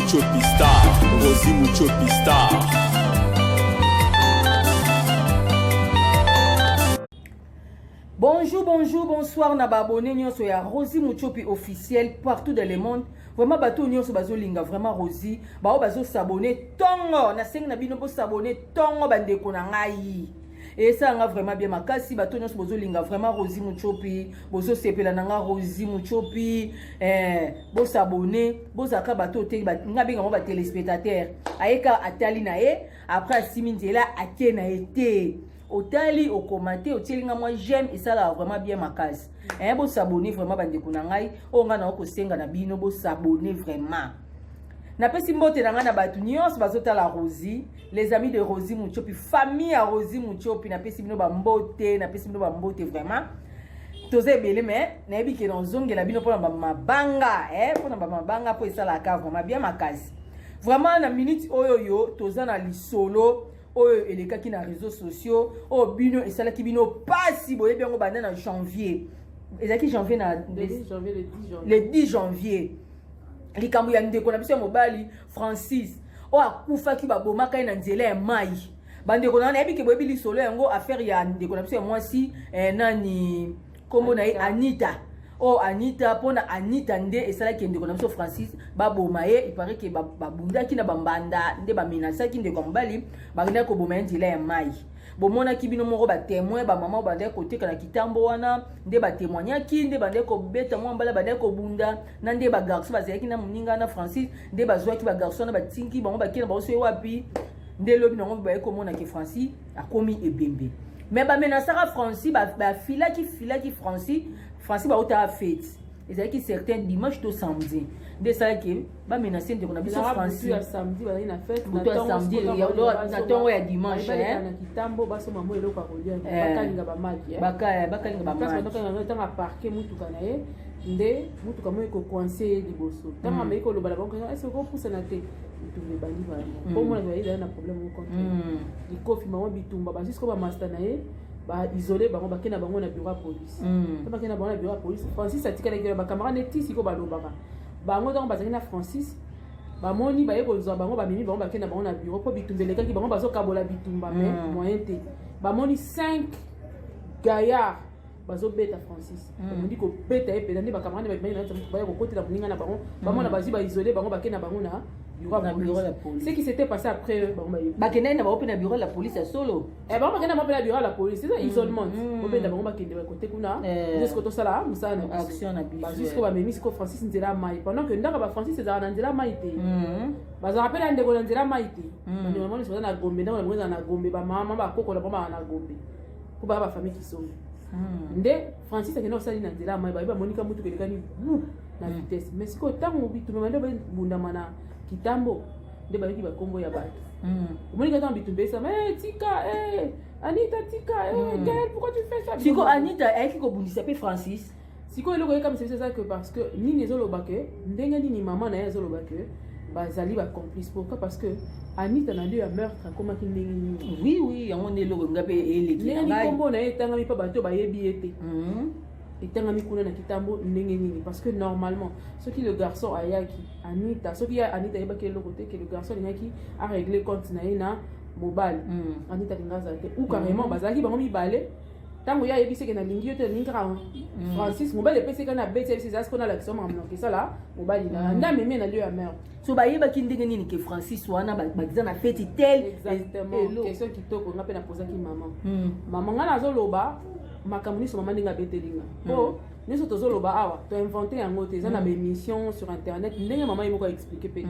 Muchopi Star, Rosie Muchopi Star. Bonjour, bonjour, bonsoir, na abonné nyonso ya Rosie Muchopi officiel partout dans le monde. Vraiment bato nyonso bazo linga vraiment Rosie, bao bazo s'abonner tongo, na sengi na bino bo s'abonner tongo bandeko na ngai. Et ça nga vraiment bien makasi bato nyonso bozo linga vraiment Rosie Muchopi, bozo sepela na nga Rosie Muchopi, bo s'abonner, bo zaka bato te nga binga mo ba téléspectateur. Ayeka atali na ye, après siminzela ake na été. Otali au commenter au tielinga moi j'aime et ça là vraiment bien ma case bo s'abonner vraiment bandeko na ngai o nga na ko senga na bino bo s'abonner vraiment na pesi mbote na nga na batu nyos bazota la Rosie les amis de Rosie Muchopi famille à Rosie Muchopi na pesi bino ba mbote na pesi bino ba mbote vraiment toze belé mais na yebi ke na zongela bino pona ba mabanga pona ba mabanga po ça la ka vraiment bien ma case vraiment na minute oyo toza na lisolo oyo elekaki na réseaux sociaux o bino esalaki bino pasi boye bien ngo banda na janvier ezaki janvier na le 10 janvier likambo ya ndeko na biso ya mobali Francis o akufaki babomaka na nzela ya mai bandeko na yebi ke boyebi lisolo yango affaire ya ndeko na biso ya mwasi nani kombo na Anita. Oh Anita pona Anita nde esalaki ndeko na biso Francis baboma ye il paraît que babundaki na bambanda nde ba menasaki ndeko mobali bagenda ko boma ndila ya mai bomona kibino moko ba témoin ba maman bande ko teka na kitambo wana nde ba témoignaki nde bande ko beta mwa mbala bande ko bunda na nde ba garçon bazaki na muninga na Francis nde bazwaki ba garçon na batinki bango bakena ba so wapi nde lobi nango ba ko mona ki Francis akomi ebembe mais ba menasaka Francis ba filaki Francis ba ota fête ezalaki certain dimanche to samedi de ça que ba menacer ndeko na biso Francis ya samedi ba ina fête na samedi na tongo ya dimanche na kitambo baso mamo eloko akolia bakalinga ba maki bakalinga ba maki parce que tanga parquer mutuka na ye nde mutuka mo eko coincer liboso tanga meko lo bala banko est-ce que poussa na te mutuka bandi ba pour moi il y a un problème au compte il kofi mamo bitumba ba jusqu'au ba master na ye ba isolé bango bakena bango na bureau police bakena bango na bureau police Francis atika na ba camarade neti siko ba lobaka bango donc bazaki na Francis ba moni ba yeko zo bango ba mimi bango bakena bango na bureau po bitumbeleka ki bango bazo kabola bitumba mais moyen te ba moni 5 gaillards bazo beta Francis on dit ko beta e pedani ba camarade ba mimi ba yeko côté la muninga na bango ba mona bazi ba isolé bango bakena bango na bureau de la police. Ce qui s'était passé après bakena na ba opena bureau de la police à solo ba bakena ba opena bureau de la police c'est isolement on beta bango bakende ba côté kuna jusqu'au to sala musana action na biso jusqu'au ba memi siko Francis nzela mai pendant que ndaka ba Francis ezala na nzela mai te ba za rappela ndeko na nzela mai te ndio mama ni na gombe ndako na mwenza na gombe ba mama ba koko na ba na gombe ko ba famille qui sont nde Francis akena osali na nzela mai ba monika mutu kelekani na vitesse mais siko tango bitumba mande ba bundama na kitambo nde bayiki ba kombo ya bato monika tango bitumba esa mais tika Anita tika Gaël pourquoi tu fais ça siko Anita ayiki ko bundisa pe Francis siko eloko yeka mse ça que parce que nini ezoloba ke ndenge nini maman na ye ezoloba ke bazali ba complice pourquoi parce que Anita na lieu ya meurtre akoma ki ndenge nini oui yango ne loko ngape eleki ngai kombo na ye tangami pa bato bayebi ete etangami kuna na kitambo ndenge nini parce que normalement ce qui le garçon ayaki Anita ce qui Anita yeba ke loko te que le garçon ngaki a régler compte na ye na mobile Anita kingaza te ou carrément bazaki bango mibale tango ya yebi seke na lingi yote lingra Francis mobile pese kana bete c'est ça ce qu'on a l'action maintenant que ça là mobile na ndame na lieu ya mère so ba yeba ki ndenge nini ke Francis wana ba diza na fête tel exactement question kitoko ngape na posa ki maman ngana zo loba makamuni so maman ndinga betelinga po niso tozoloba awa to inventer yango te za na ba émission sur internet ndenge maman yimo ko expliquer pe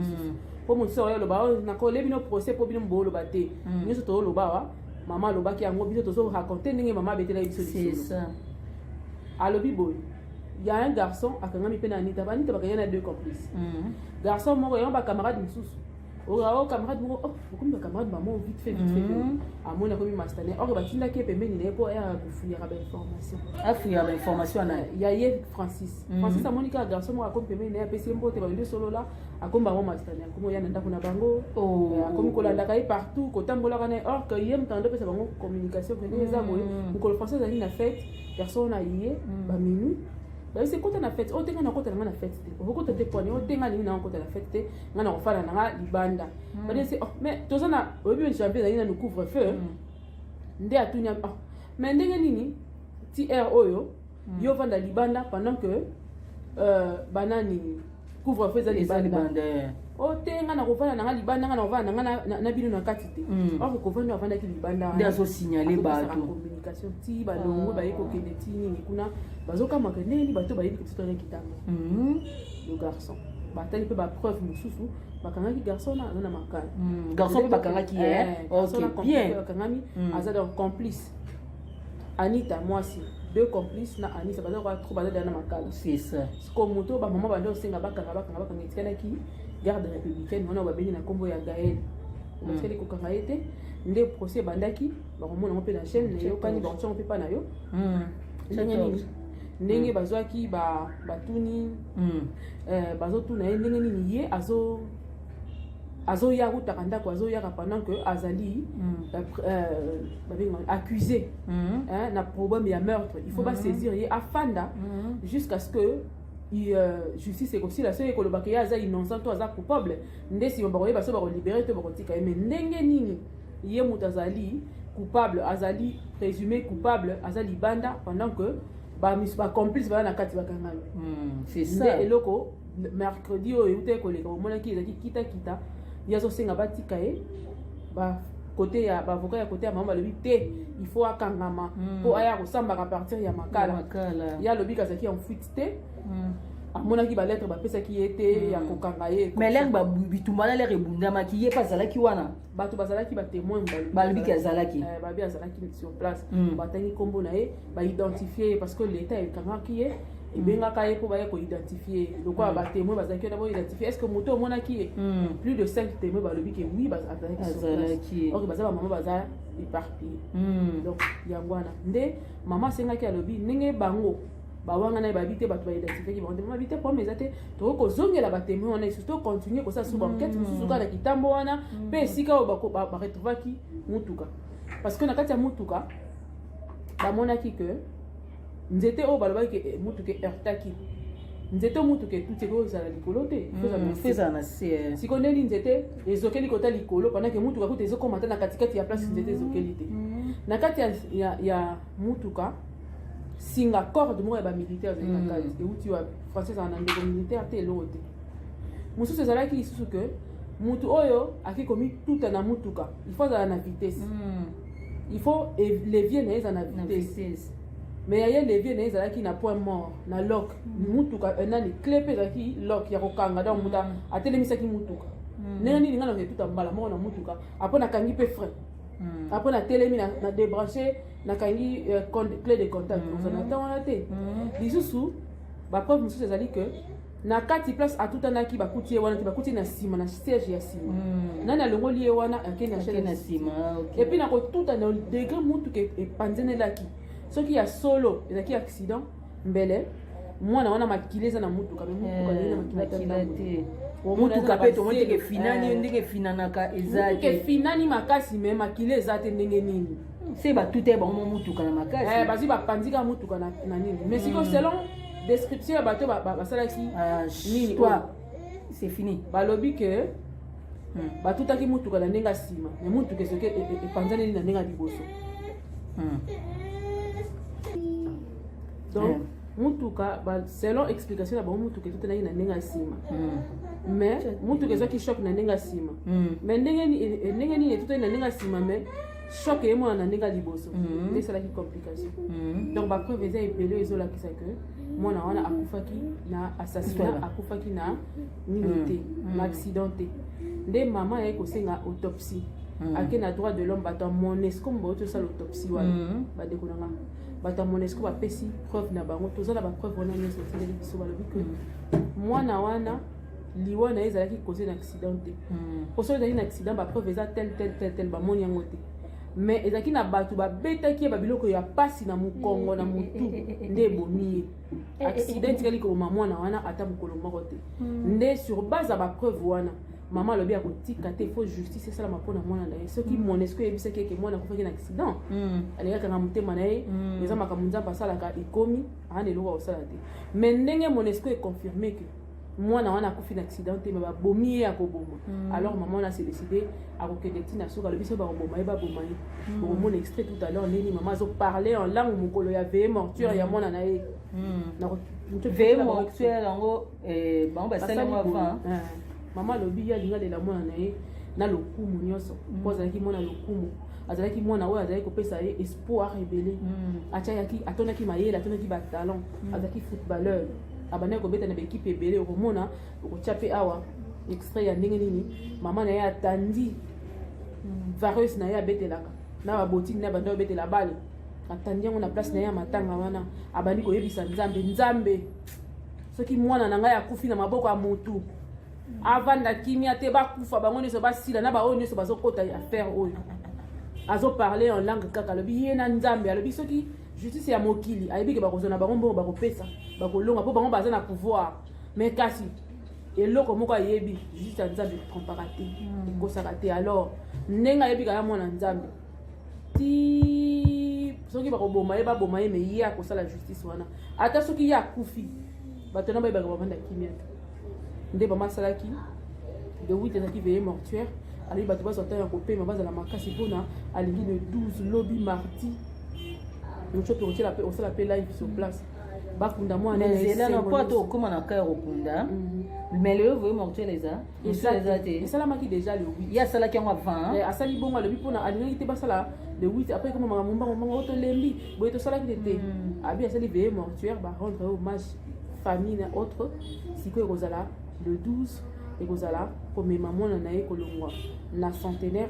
po mo so loba na ko lebi no procès po bino mbolo ba te niso tozoloba awa maman lobaki yango biso tozo raconter ndenge maman betela biso c'est ça alobi boy il y a un garçon akangami pe na Anita banita bakanya na deux complices garçon moko yango ba camarade mususu o camarade moko comme ba camarade maman vite fait amona komi mastané or ba tinda ke pembeni ne po ya kufuira ba information afuira ba information na ya ye Francis amoni ka garçon moko akomi pembeni ne pesi mbote ba ndio solo la akomba mo mastané akomo ya ndako na bango akomi kolanda kai partout kotambola kana or que yem tando pesa bango communication pene za boye ko le français ali na fête personne a yé ba minu ba c'est kota na fête o tenga na kota na fête te o kota te poni o tenga ni na kota na fête te ngana ko fala na libanda ba c'est mais tozana o bi champion na couvre feu nde atunya mais ndenge nini ti air oyo yo vanda libanda pendant que banani couvre feu za libanda o tenga na ko fala na libanda ngana ko vanda na bino na kati te o ko vanda vanda ki libanda nde azo signaler ba communication ti ba longo ba yeko kende ti nini kuna bazoka makaneli bato ba yiki tsitona kitanga le garçon batali pe ba preuve mususu bakanga ki garçon na makala garçon pe bakanga ki OK bien bakangami aza donc complice Anita moi aussi deux complices na Anita baza ko trop baza na makala c'est ça comme moto ba maman bando senga bakanga etikana ki garde républicaine on a béni na kombo ya Gaël parce que les kokanga été nde procès bandaki ba komona ngo pe na chaîne ne yo kani ba tsongo pe pa na yo ndenge bazwaki batuni bazotuna ye ndenge nini ye azoya kutaka ndako azoyaka pendant que azali accusé na problème ya meurtre il faut pas saisir ye afanda jusqu'à ce que justice aussi la seule ekoloba ke aza innocent to aza coupable nde si bakoye baso bakolibere to bakotika mais ndenge nini ye mutu azali coupable azali présumé coupable azali banda pendant que ba complice ba na kati bakangami c'est ça eloko mercredi oyo ute koleka omona ki ezaki kita yazo senga batika ye ba côté ya ba avocat ya côté ya mama lobi te il faut akangama po aya ko samba à partir ya makala ya lobi kazaki en fuite te amona ki ba lettre ba pesa ki était ya kokanga ye mais l'air ba bitumana l'air ebundama ki ye pas zalaki wana bato bazalaki ba témoin balobi ki azalaki babi azalaki sur place batangi kombo na ye ba identifier parce que l'état ekanga ki ye ebengaka ye po baye ko identifier lokola ba témoin bazalaki d'abord identifier est-ce que moto omona ki ye plus de 5 témoins balobi ke oui bazalaki ok bazaba mama baza éparpillé donc yangwana nde mama sengaki alobi ndenge bango bawanga na babite bato ba identifier ki bonde mama bite pour mes até to ko zongela ba témoin wana surtout continuer ko ça sous enquête mususu kana kitambo wana pe sika ba retrouvaki mutuka parce que na kati ya mutuka bamonaki que nzete o balobaki ke mutuka ertaki nzete mutuka tuti ko za likolo te feza na se sikoneli nzete ezokeli kota likolo pendant que mutuka ko ezokoma na katikati ya place nzete ezokeli te na kati ya mutuka singa corde mo ba militaire na kati e uti wa français en anglais militaire te lote mususu ezalaki lisusu que mutu oyo akikomi tuta na mutuka il faut za na vitesse il faut levier na eza na vitesse mais aye levier na ezalaki na point mort na lock mutuka nani clé pe ezalaki lock ya kokanga donc muta atelemisaki mutuka ndenge nini ngana tuta mbala moko na mutuka après nakangi pe frein après na telemi na débrancher nakangi clé de contact on a tant te lisusu ba preuve mususu ezali que na kati place atutanaki bakuti ye wana te bakuti na sima na siège ya sima nani alongoli ye wana akeni na chaîne na sima et puis na kotuta na degré mutuka epanzenelaki soki ya solo ezaki accident mbele mwana wana makile eza na mutuka me mutuka na makile mutuka pe to monte ke finani ndenge finanaka ezaki ke finani makasi me makile eza te ndenge nini c'est ba tout est bon mutuka na makasi bazi ba panzika mutuka na nini mais siko selon description ya bato basalaki nini toi c'est fini balobi ke batutaki mutuka na ndenge sima me mutuka soki epanzani na ndenge liboso donc mutuka selon explication ya mutuka etutanaki na ndenge sima mais mutuka ezwaki choc na ndenge sima mais ndenge nini etutani na ndenge sima mais choc eyemona na ndenge liboso nde esalaki complication donc bapreuve eza ebele ezolakisa ke mwana wana akufaki na assassinat akufaki na nini te na accident te nde mama ayai kosenga autopsie ake na droit de l'homme bato ya monesco mbaoto osala autopsie wana badeko na nga bato ya monesco bapesi preuve na bango toza na bapreuve wana nyonso otindeli biso balobi ke mwana wana liwa na ye ezalaki cause na accident te poso ezalaki na accident bapreuve eza tel bamoni yango te mais ezalaki na bato babetaki ye babiloko ya pasi na mokongo na motu nde ebomi ye accident etikali koboma mwana wana ata mokolo moko te nde sur base ya bapreuve wana maman alobi ya kotika te faut justice esalama mpona mwana na ye soki monesco eyebisaki eke mwana akufaki na accident alingakanga motema na ye eza makambo nzambe asalaka ekomi aana eloko akosala te mais ndenge monesco econfirme ke mwana wana akufi na accident te me babomi ye akoboma alors maman wana se décide akokende ntina soki alobi so bakoboma ye baboma ye bokomona extrait tout à l'heure ndeni maman azoparle en langue mokolo ya veye mortuaire ya mwana na ye veye mortuaire yango bango basali yango avant mama alobi ye alinga lela mwana na ye na lokumu nyonso mpo azalaki mwana lokumu azalaki mwana oyo azalaki kopesa ye espoir ebele atiaki atonaki mayele atonaki batalent azalaki footballeur abandaki kobeta na baekipe ebele okomona okotia mpe awa extrait ya ndenge nini mama na ye atandi vareuse na ye abetelaka na babotini na banda obetela bale atandi yango na place na ye ya matanga wana abandi koyebisa nzambe soki mwana na ngai akufi na maboko ya motu avanda kimia te bakufa bango nyonso basila na baoyo nyonso bazokota affaire oyo azoparle en langue kaka alobi ye na nzambe alobi soki justice ya mokili ayebi ke bakozwa na bango mbongo bakopesa bakolonga mpo bango baza na pouvoir mais kasi eloko moko ayebi justice ya nzambe ekompaka te ekosaka te alors ndenge ayebi kaka mwana nzambe ti soki bakoboma ye baboma ye me ye akosala justice wana ata soki ye akufi bato na bayebaka bavanda kimia te nde mama asalaki de 8 ezalaki veye mortuaire alobi bato bazwata ya kopema bazala makasi mpona alingi le 12 lobi mardi nochope osala mpe live sur place bakunda mwana po ata okóma na kaya kokunda mais lelo veye mortuaire eza te esalamaki déjà le 8 ye asalaki yango avant asali bongo alobi mpona alingaki te basala le 8 après koma makambo oyo tolembi boye tosalaki te te abi asali veye mortuaire barendre hommage famille na autre sikoyo ekozala le 12 ekozala komema mwana na ye kolongwa na centenaire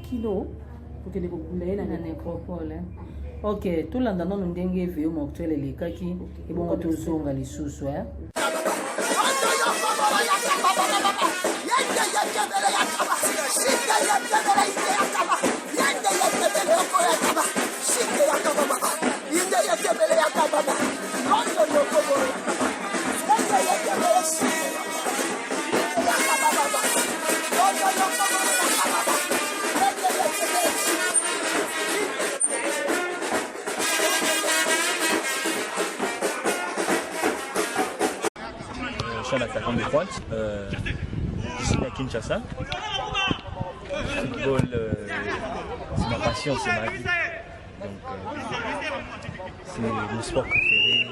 kino tokende kokunda ye na nécropole ok tolanda nano ndenge veye mortuaire elekaki ebongo tozonga lisusu Je suis un attaquant de pointe, ici à Kinshasa. Le football, c'est ma passion, c'est ma vie. Donc, c'est mon sport préféré et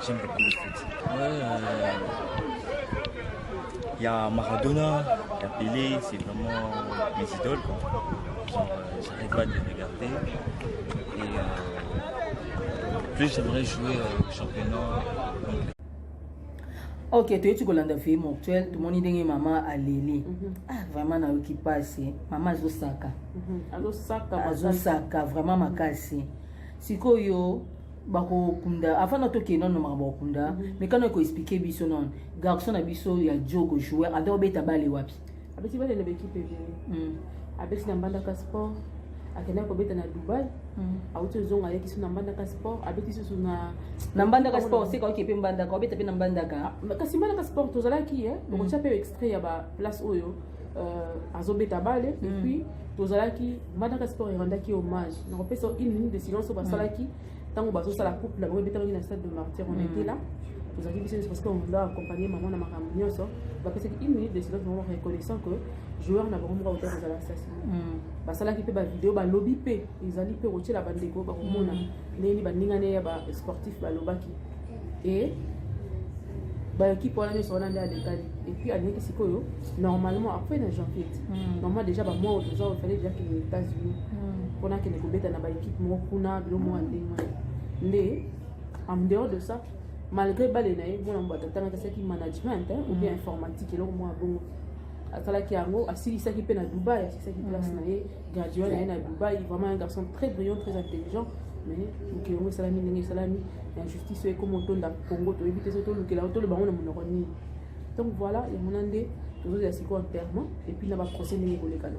j'aime beaucoup le foot. Il y a Maradona, il y a Pelé, c'est vraiment mes idoles. J'arrête pas de les regarder. Et plus j'aimerais jouer au championnat. Ok, toyeti kolanda veye mortuaire tomoni ndenge mama aleli vraiment nayoki pasi mama azosaka vraiment makasi sikoyo bakokunda avant na tokende nano makambo bakokunda mais kana ekoexplike biso nono garçon na biso ya jogo joueur ata obeta bale wapi abeti bale na bekipe ebele abeti na mbandaka sport akendaki kobeta na Dubai auti ozonga ayeki so na mbandaka sport abeti susu na mbandaka sport seka oki mpe mbandaka obeta mpe na mbandaka kasi mbandaka sport tozalaki okotia mpe extrait ya baplace oyo azobeta bale et puis tozalaki mbandaka sport erandaki hommage nakopesa 1 minute de silence oyo basalaki ntango bazosala couple na bango ebetanaki na stade de martyr on était là tozalaki biso parce que on doit accompagner maman na makambo nyonso bapesaki 1 minute de silence bango reconnaissant que joueur na bango moko auta kozala assassiné basalaki mpe bavideo balobi mpe ezali mpe kotiela bandeko bakomona ndeni baningane ya basportif balobaki e baekipe wana nyonso wana nde alekali et puis alingaki sikoyo normalement après na janvier normalement déjà bamois oyo toza oyo fallait déjà kende États-Unis mpona akende kobeta na baekipe moko kuna bilo moko ndenge nde en dehors de ça malgré bale na ye mwana mobata tangaki asaki management ou bien informatique eloko moko abongo asalaki yango asilisaki mpe na Dubai asilisaki place na ye gradué na ye na Dubai vraiment un garçon très brillant très intelligent mais mokili yango esalami ndenge esalami ya justice oyo ekoma otonda Congo toyebi te so tolukela tolobango na monoko nini donc voilà yango na nde tozozela sikoyo enterrement et puis na baprocès ndenge ekolekana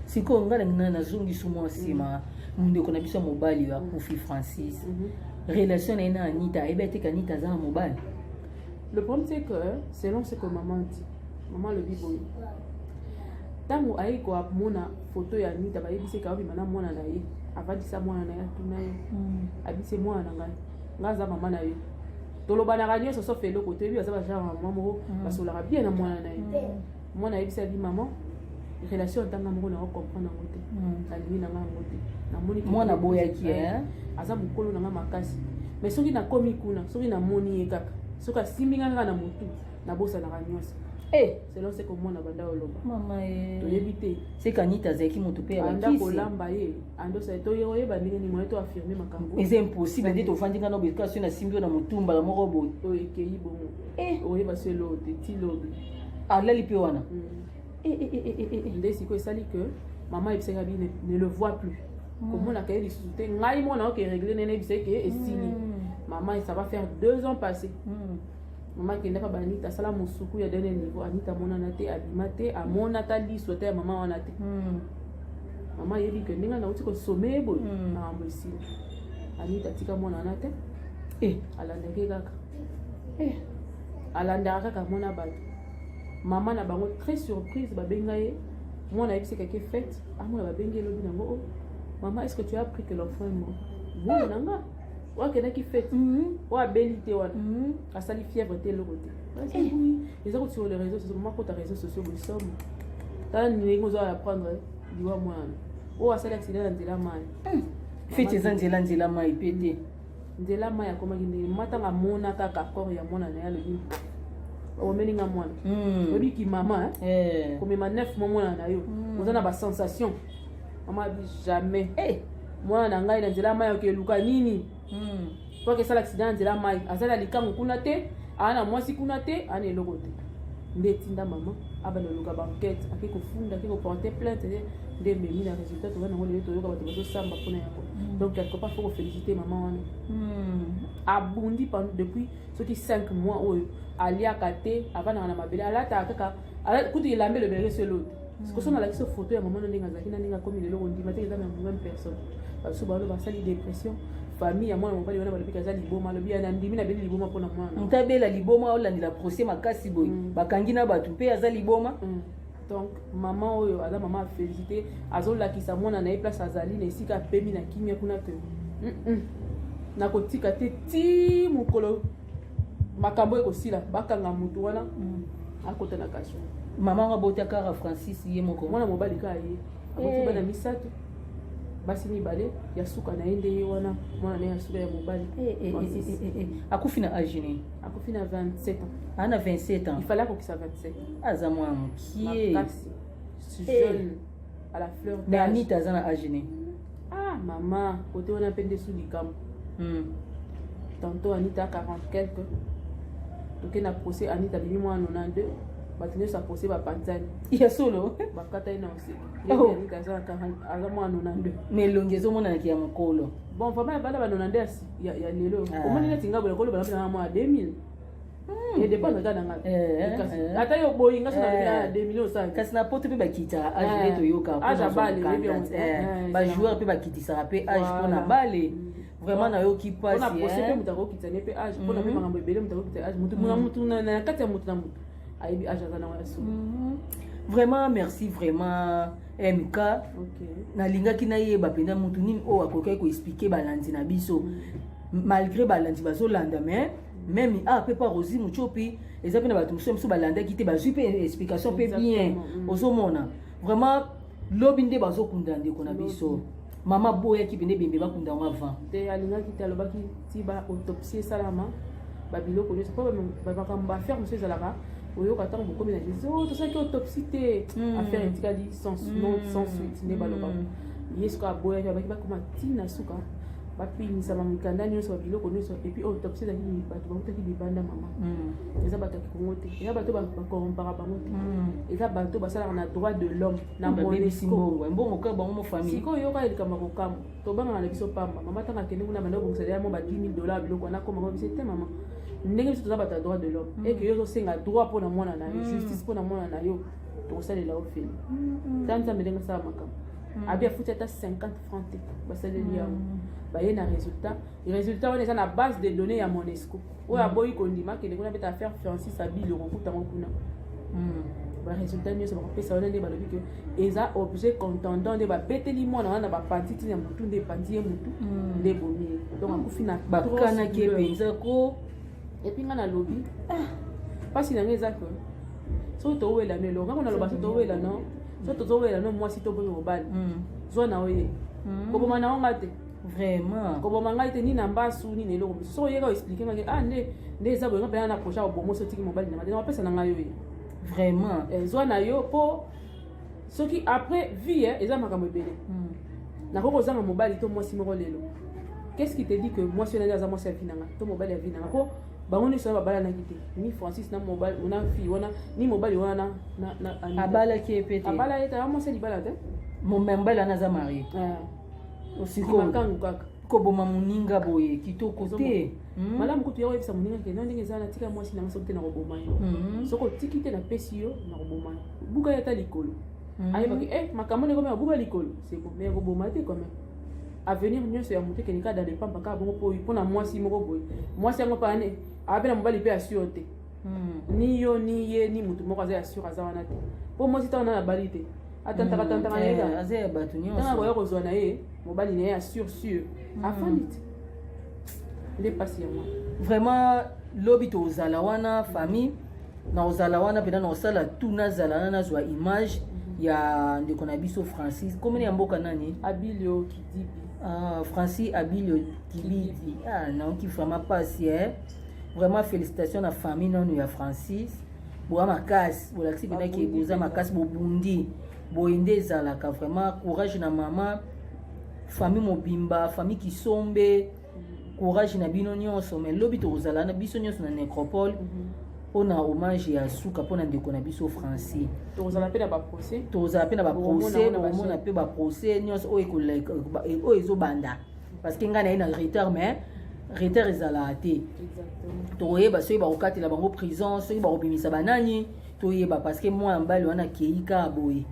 sikoyo nga na nazongisu mwa nsima ndeko na biso ya mobali akufi Francis relation na ye na Anita ayeba ete Anita aza na mobali le problème c'est que selon ce que maman dit Maman le biboy. Tango ayi ko amona photo ya Anita ba yebise ka obi mana mwana na ye. Avadisa mwana na ya tuna ye. Abise mwana na ngai. Ngaza mama na ye. Toloba na radio so fait le côté lui azaba genre maman basola bien na mwana na ye. Mwana yebise bi maman relation tanga moko na comprendre ngote. Alimi na ngote. Na moni mwana boya ki aza mukolo na makasi. Mais soki na komi kuna, soki na moni ye kaka. Soka simbinga na mutu na bosa na nyonso. Selon ce que mwana banda oloba. Mama to yebite. C'est kanita zeki mutu pe ya anda kolamba ye. Ando sa to ye ba ndenge ni moyo to affirmer makambo. C'est impossible de to fandinga no bekasi na simbio na mutumba la moko boy. O ekeyi bomo. Oye ba selo de tilobi. Alali pe wana. Ndesi ko esali que maman ebiseka bi ne le voit plus. Comment la cahier discuter ngai mona ok régler nene biseke et sili. Maman ça va faire 2 ans passés. Maman qui n'est pas banita sala musuku ya dernier niveau Anita mona nate abimate amona tali souhaiter maman wana te. Maman yebi que ninga na uti ko sommer bo na ambisi. Anita tika mona nate alandeke kaka. Alandaka kaka mona bato. Maman na bango très surprise ba bengaye mona yebise quelque fête amona ba bengelo binango. Maman, est-ce que tu as appris que l'enfant est mort? Oui, nanga. Wa kena ki fait. Wa belité wa. A sali fièvre té le côté. Oui. Les autres sur les réseaux sociaux, comment quand ta réseaux sociaux vous somme. Tant ni ngo zo apprendre diwa mwana. O a sali accident ndela mai. Fete nzela mai pété. Ndela mai akoma kindi mata nga mona kaka corps ya mwana na ya le bi. O meninga mwana. Obi ki mama comme ma 9 mois mwana na yo. Vous en a ba sensation. Maman dit jamais. Moi na ngai na nzela mai ke luka nini. Pour que ça l'accident nzela mai. Azala likango kuna te, ana mwasi kuna te, ana eloko te. Ndetinda maman, abana luka banquette, akiko funda, akiko porter plainte de memi na résultat to wana ngole to yoka bato bazo samba pona yako. Donc quelque part faut féliciter maman wana. Abundi pendant depuis ce qui 5 mois oyo alia kate avana na mabele alata kaka ala kuti ilambe le bébé c'est l'autre. Parce que si on a la photo ya maman ndinga zaki na ndinga comme lelo ndima te eza na même personne. Parce que balo basali dépression, famille ya mwana mobali wana balipika za liboma lobi ya ndimi na beli liboma pona mwana. Ntabela liboma olandila procès makasi boy. Bakangi na batu pe aza liboma. Donc maman oyo aza maman félicité azola ki sa mwana na place azali na esika pemi na kimia kuna te. Na kotika te ti mukolo makambo ekosila bakanga mutu wana akota na kasho. Maman a boté à Francis yé moko. Mwana mobali ka ye. Aboti bana misato. Basi mibale ya suka na ende ye wana mwana na ya suka ya mobali. Akufi na âge ni. Akufi na 27 ans. Ana 27 ans. Il fallait qu'on soit 27. Aza mwa mkie. Jeune à la fleur d'âge. Mais Anita zana âge ni. Ah maman, côté on a peine de sous du camp. Tantôt Anita 40 quelques. Donc on a procès Anita bimi moi 92. Batine sa posé ba panzani. Ya solo. Bakata ina aussi. Yeye ni kaza azamwa 92. Mais longezo mona na kia mokolo. Bon vraiment bana ba 92 ya lelo. Comment ni tinga bole kolo bana na moi 2000. Et dépense ga nanga. Ata yo boyi nga sona 2000 sa. Kasi na poto pe bakita age to yoka. Age bale ba joueur pe bakitisa pe age pona bale. Vraiment na yo ki passe. On a posé pe mutako kitane pe age pona pe mangambo ebele mutako kitane age mutu na kati ya mutu na mutu. Vraiment merci vraiment MK. Nalingaki na yeba penda mutu nini o akokai ko expliquer balandi na biso. Malgré balandi bazolanda mais même peut pas Rosie Muchopi eza pe na bato muso balanda ki te bazui pe explication pe bien ozomona. Vraiment lobinde bazokunda ndeko na biso. Mama boya ki pende bembe bakunda avant. Te alingaki te alobaki ti ba autopsie salama ba biloko nyonso po ba faire monsieur Zalaka. Oyo katang beaucoup mais disent oh tout ça qui autopsie affaire etikali sans nom sans suite ne baloba yesu ka boya ba ki ba kuma tina suka ba pinisa mamikanda nyonso biloko nyonso et puis autopsie daki bato ba utaki libanda mama eza bato ki kongote eza bato ba compara bango eza bato ba sala na droit de l'homme na monesco mbongo ka bango mo famille siko yo ka elika makokamo to banga na biso pamba mama tanga kende kuna bando bongisa ya mo ba $10,000 biloko na koma ba bisete mama ndenge biso toza bato ya droit de l'homme et que yo tosenga droit mpo na mwana na yo justice mpo na mwana na yo tokosalela ofeli ta nzambe ndenge asala makambo abi afuti ata 50 francs te basaleli yango baye na résultat wana eza na base de données ya monesco oyo aboyi kondima akende kuna beta affaire Francis Abili okokutango kuna barésultat nyonso bakopesa wana nde balobi ke eza objet contendant nde babeteli mwana wana na bapanzi ntina motu nde epanzi ye motu nde bomi ye donc akufi na bakanaki ye mpenza ko epuis nga nalobi mpasi na nga eza ke soki towela no elonga ngo naloba so towela no so tozowela no mwasi to bomi mobali zwa na oye koboma na onga te vraiment koboma ngai te ni na mbasu ni na eloko biso so oyeka oexplike ngaki nde eza boyenga mpena na procha obomo sotiki mobali na matena bapesa na ngai oye vraiment zwa na yo mpo soki après vie eza makambo ebele nakoki kozanga mobali to mwasi moko lelo qu'est-ce qui te dit que mwasi wana nde aza mwasi ya vi nanga to mobali ya vi nanga po bango nyonso wana babalanaki te ni Francis na mobali na fille wana ni mobali wana na abalaki ye pe te abala ye te amwasi libala te mobali wana aza marie osikomakangu kaka koboma moninga boye kitoko te malamu kutu yakoyebisa moninga ke no ndenge eza na tika mwasi nanga soki te na koboma yo soki otiki te napesi yo na koboma yo buka ye ata likolo ayebaki makambo ndenge omema buka likolo c'est bon mais koboma te quand même avenir nyonso ya motu ekende kaka dans les pampa kaka bongo mpona mwasi moko boye mwasi yango mpa ane ape na mobali mpe asure te ni yo ni ye ni motu moko aza asure aza wana te mpo mwasi ntango na bali te atantaka na ye aza ya bato ntango nyonso akoya kozwa na ye mobali na ye asure afandi te nde mpasi ya mwana vraiment lobi tozala wana famille na ozala wana mpena na osala tu nazala wana nazwa image ya ndeko na biso Francis komene ya mboka nani Abilio Kidibi Francis Abilio Kibidi naoki vraiment pasi vraiment félicitations na famille nanu ya Francis boa makasi bolakisi penaki boza makasi bobundi boyende ezalaka vraiment courage na mama famille mobimba famille kisombe courage na bino nyonso mais lobi tozala na biso nyonso na nécropole mpona hommage ya suka mpona ndeko na biso Francis tozala mpe na baprocès omona mpe baprocès nyonso oyo ezobanda parce que ngai naye na retard mais retard ezalaka te toyeba soki bakokatela bango prison soki bakobimisa banani toyeba parce que mwana mobali wana akei kaka boye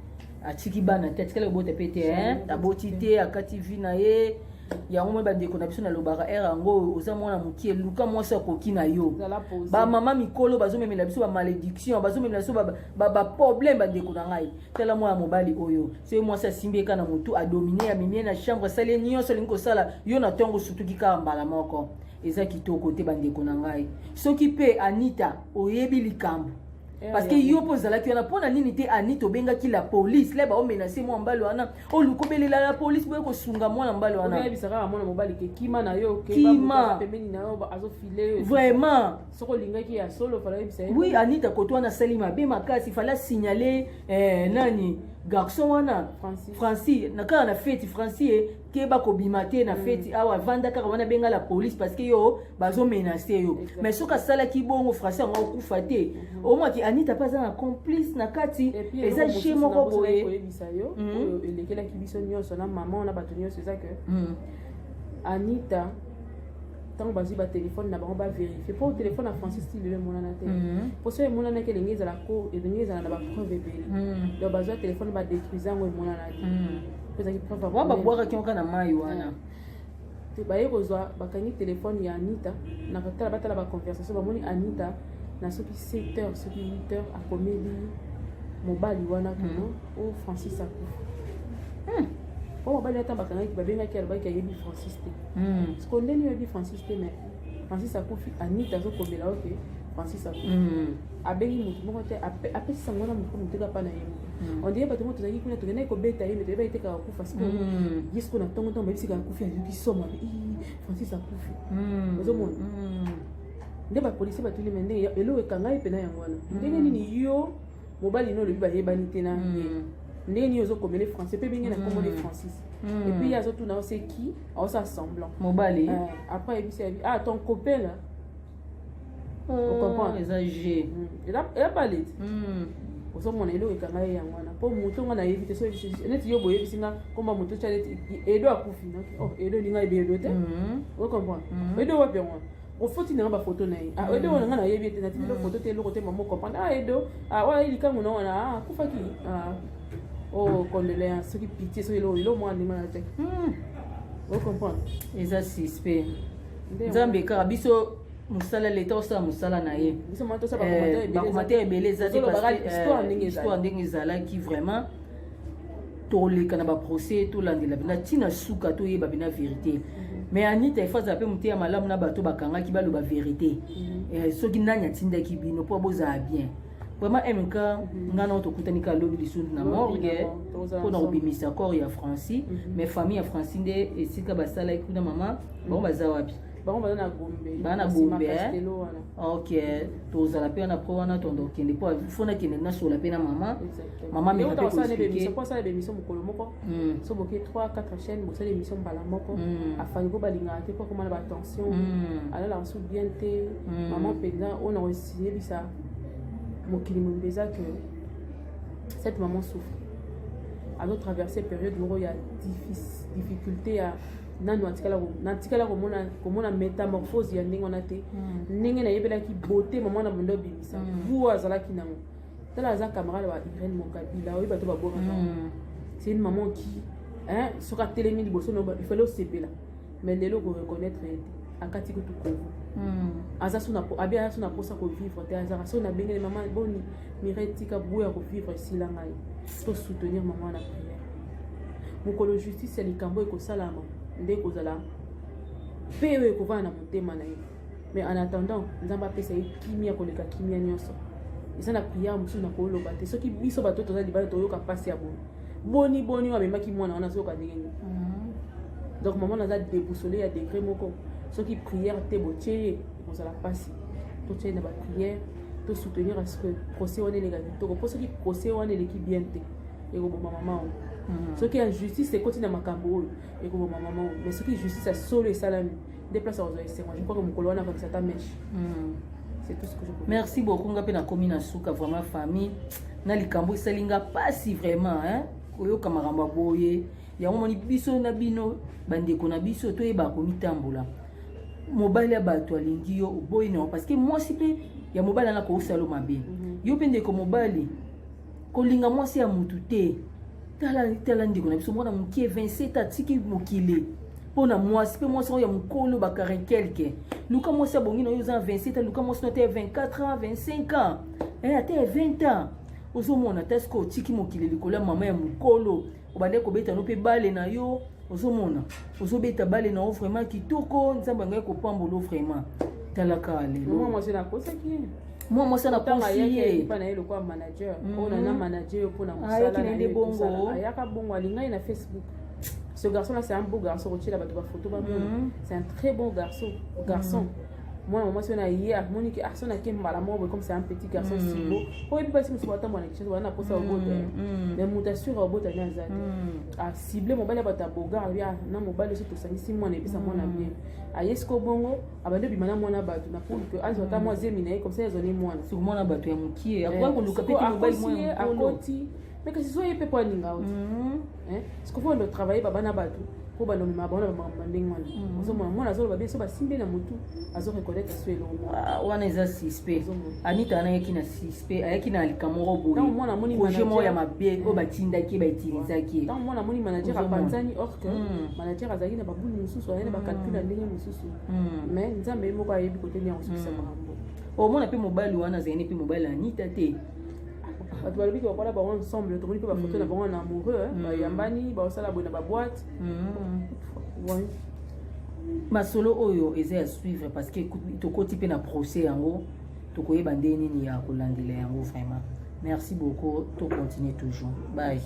atiki bana te atikala kobota mpe te aboti te akati vi na ye yango moi bandeko na biso nalobaka yango oza mwana mokie luka mwasi akoki na yo bamama mikolo bazomemela biso bamalédiction bazomemela biso baproblème bandeko na ngai tala mwana mobali oyo soki mwasi asimbi eka na motu adomine amemie na chambre asali nyonso alingi kosala yo na ntongo sutuki kaka mbala moko eza kitoko te bandeko na ngai soki mpe Anita oyebi likambo parce que yo po zalaki wana pona nini te Anita obengaki la police leba o menacer mwana mbali wana olukobelela la police boye kosunga mwana mbali wana oyebisaka mwana mobali ke kima na yo ke pembeni na yo azofile vraiment soko lingaki ya solo fala yebisa oui Anita koto wana sali mabe makasi fala signaler nani garçon wana Francis na kaka na fête Francis keba kobima te na fête awa vanda kaka wana benga la police parce que yo bazo menacer yo mais soka sala ki bongo Francis ngo kufa te au moins ki Anita pas un complice na kati eza chez moko boye koyebisa yo elekela ki biso nyonso na maman na bato nyonso eza que Anita tant bazwi ba téléphone na bango ba vérifier pour téléphone à Francis style le monana te pour ça monana ke lengeza la ko et lengeza na ba preuve ebele donc bazwa téléphone ba détruisant ngo monana te pesa ki preuve ba boire ki on kana mai wana te ba yekozwa bakangi téléphone ya Anita na batala batala ba conversation ba moni Anita na soki 7h soki 8h akomeli mobali wana kono o Francis akufa po mobali ata bakangaki babengaki alobaki ayebi Francis te siko ndeni oyebi Francis te mais Francis akufi Anita azokomela oke Francis akufi abengi motu moko te apesi sango na motu moteka mpa na ye on dirait bato moko tozalaki kuna tokendaki kobeta ye me toyeba etekaka akufa siko ye siko na ntongo ntongo bayebisika akufi ayoki soma Francis akufi ozomona nde bapolisi batuli me nde eloko ekangai mpena yango wana ndenge nini yo mobali no olobi bayebani te na ye ndenge nini ozokomele français mpe benge na kombo de Francis et puis azotuna ose ki aosala semblant mobali après ayebisi abi ton copain là ocomprendre eza pale te ozomona eloko ekanga ye yango wana mpo moto nga nayebi te so neti yo boyebisi nga komba moto tya neti edo akufi edo elinga yebi edo te ocomprendre edo wapi yango wana ofoti nanga bafoto na ye edo wana nga nayebi ete natindi bafoto te eloko te mamo comprendre edo wana likango na wana akufaki condoléance soki pitié soki elo mwana ndimana te ocomprendre eza suspect nzambe kaka biso mosala leta osala mosala na ye biso mwa tosala bakomatere ebele eza te histoire ndenge ezalaki vraiment toleka na baprocès tolandela bina ntina suka toyeba bina vérité mais anita efa azala mpe moteya malamu na bato bakangaki baloba vérité soki nani atindaki bino mpo bozala bien vraiment mk nga na tokutani ka lobi lisusu na morgue mpona kobimisa corps ya Francis mais famille ya Francis nde esika basalaki kuna mama bango baza wapi bango baza na Gombe bana Gombe ok tozala mpe wana mpo wana tondokende mpo fona kende nasola mpe na mama meka mpe koexplike mpo asala bémission mokolo moko so boke 3-4 chaîne bosala émission mbala moko afani mpo balingaka te mpo komana batension alala su bien te mama mpenza oyo na koyebisa mokili mobeza que cette maman souffre alors traverser période moko ya difficulté ya nanu atikala komona métamorphose ya ndenge wana te ndenge nayebelaki beauté mama na bondo bimisa vu azalaki nango tala aza camarade wa Irène Mokabila oyeba to baboma c'est une maman qui soka telemi liboso no il fallait osepela mais lelo ko reconnaître akati kutu kovu aza suna posa ko vivre te aza sona bengele maman boni miretika buya ko vivre sila ngai to soutenir maman na prière mokolo justice ya likambo ekosalama nde kozala mpe oyo ekovana na motema na ye mais en attendant nzambe apesa ye kimia koleka kimia nyonso eza na prière mosusu na koloba te soki biso bato toza libala toyoka mpasi ya boni oyo amemaki mwana wana azoyoka ndenge nini donc maman naza déboussolé ya degré moko soki prière te botie ye ekozala mpasi totie na baprière to soutenir à ce que procès wana eleka kitoko mpo soki procès wana eleki bien te ekoboma mama oyo soki ya justice ekoti na makambo oyo ekoboma mama oyo mais soki justice ya solo esalami nde place akozwa esengo je crois que mokolo wana akokisa ta meshe c'est tout ce que je peux merci beaucoup nga mpe nakomi na suka vraiment famille na likambo esalinga mpasi vraiment koyoka makambo boye yango moni biso na bino bandeko na biso toyeba komitambola mobali ya bato alingi yo oboyi na parce que mwasi mpe ya mobali ana koosala mabe yo mpe ndeko mobali kolinga mwasi ya mutu te tala ndeko na biso mwana mokie 27 atiki mokili mpona mwasi mpe mwasi oyo ya mokolo bakare quelque luka mwasi abongi na yo oza 27 luka mwasi no te 24 ans 25 ans ate 20 ans ozomona te soki otiki mokili likolo ya mama ya mokolo obande kobeta no mpe bale na yo ozomona ozobeta bale na yo vraiment kitoko nzambe angai kopambola vraiment talaka lelo moi mwasi anakosi ye pana ye lokwa manager ona na manager mpona mosala na bongo ayaka bongo alingai na Facebook. Ce garçon là c'est un beau garçon, retire la photo c'est un très bon garçon. Moi maman si on a hier Monique Arson a qui malamment comme c'est un petit garçon si beau. Oh et puis pas si monsieur attend moi quelque chose on a posé au bout mais mutation au bout de l'année a ciblé mon balle bata bogar ya na mon balle c'est tout ça ici moi et puis ça moi na bien a yesko bongo abande bi mana moi na batu na pour que azo ta moi zemine comme ça ils ont moi sur moi na batu ya mukie akwa ko luka pe mon balle moi à côté mais que ce soit yepé pas ninga ce qu'on veut travailler baba na batu pour ba nomima ba na manding wana ozo mona azo ba bien so ba simbe na mutu azo reconnaître so elo wana eza suspect anita na yaki na suspect ayaki na likamoro boye donc mona moni manager ya mabe o batindaki baitilisaki donc mona moni manager apanzani or que manager azaki na babuni mususu ayena ba calcul ndenge mususu mais nzambe moko ayebi kote nya osusa makambo o mona pe mobali wana zeni pe mobali anita te bato balobi ke bakola bango ensemble tomoni mpe bafoto na bango na amoureux bayambani baosala boye na baboite masolo oyo eza ya suivre parce que tokoti mpe na procès yango tokoyeba nde nini ya kolandela yango vraiment merci beaucoup to continue toujours bye